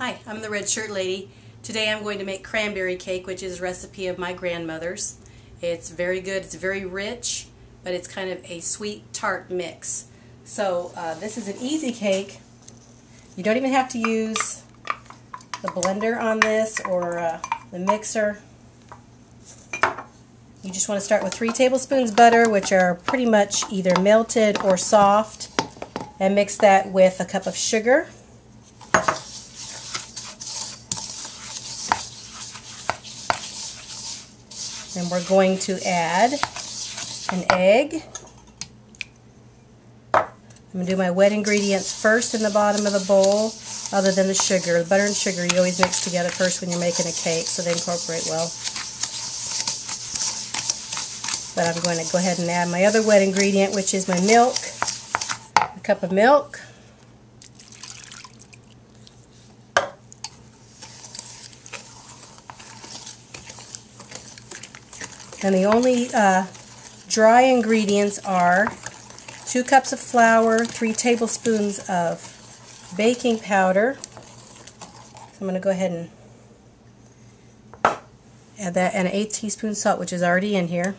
Hi, I'm the Red Shirt Lady. Today I'm going to make cranberry cake, which is a recipe of my grandmother's. It's very good, it's very rich, but it's kind of a sweet tart mix. So this is an easy cake. You don't even have to use the blender on this or the mixer. You just want to start with 3 tablespoons butter, which are pretty much either melted or soft, and mix that with a cup of sugar. Then we're going to add an egg. I'm going to do my wet ingredients first in the bottom of the bowl, other than the sugar. The butter and sugar you always mix together first when you're making a cake so they incorporate well. But I'm going to go ahead and add my other wet ingredient, which is my milk, a cup of milk. And the only dry ingredients are 2 cups of flour, 3 tablespoons of baking powder. So I'm going to go ahead and add that, and 1/8 teaspoon salt, which is already in here.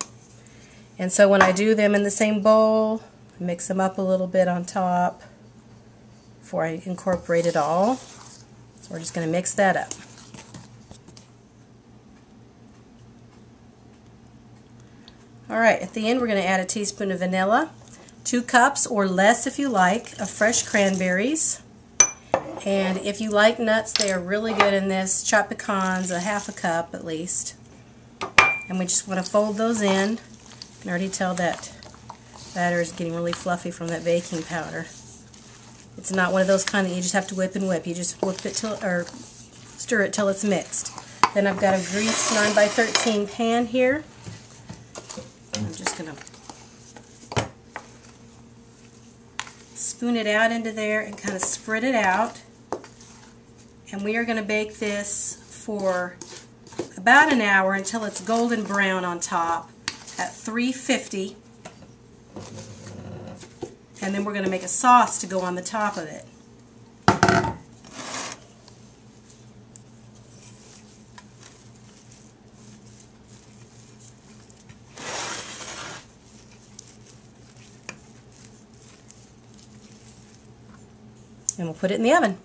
And so when I do them in the same bowl, I mix them up a little bit on top before I incorporate it all. So we're just going to mix that up. Alright, at the end we're going to add a teaspoon of vanilla, 2 cups or less if you like of fresh cranberries, and if you like nuts, they are really good in this. Chopped pecans, a 1/2 cup at least, and we just want to fold those in. You can already tell that batter is getting really fluffy from that baking powder. It's not one of those kind that you just have to whip and whip. You just whip it till, or stir it till it's mixed. Then I've got a greased 9x13 pan here. I'm just going to spoon it out into there and kind of spread it out. And we are going to bake this for about an hour until it's golden brown on top at 350. And then we're going to make a sauce to go on the top of it. And we'll put it in the oven.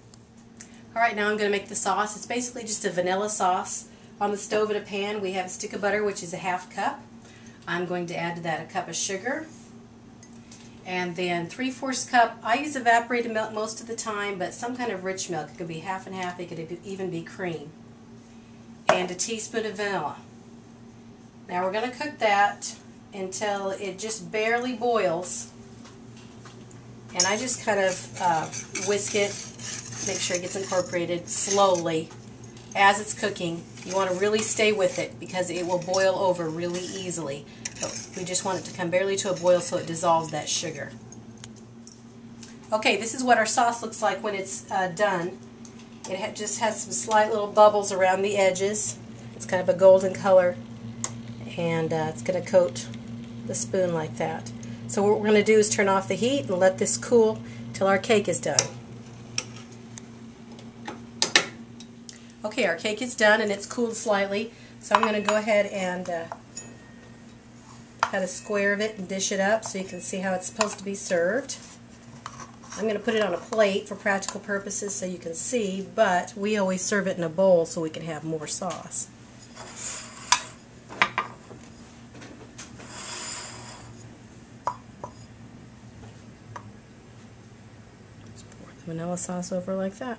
Alright, now I'm going to make the sauce. It's basically just a vanilla sauce. On the stove in a pan we have a stick of butter, which is a 1/2 cup. I'm going to add to that a cup of sugar. And then 3/4 cup, I use evaporated milk most of the time, but some kind of rich milk. It could be half and half, it could even be cream. And a teaspoon of vanilla. Now we're going to cook that until it just barely boils. And I just kind of whisk it, make sure it gets incorporated slowly as it's cooking. You want to really stay with it because it will boil over really easily. But we just want it to come barely to a boil so it dissolves that sugar. Okay, this is what our sauce looks like when it's done. It just has some slight little bubbles around the edges. It's kind of a golden color, and it's going to coat the spoon like that. So what we're going to do is turn off the heat and let this cool till our cake is done. Okay, our cake is done and it's cooled slightly, so I'm going to go ahead and cut a square of it and dish it up so you can see how it's supposed to be served. I'm going to put it on a plate for practical purposes so you can see, but we always serve it in a bowl so we can have more sauce. Vanilla sauce over like that.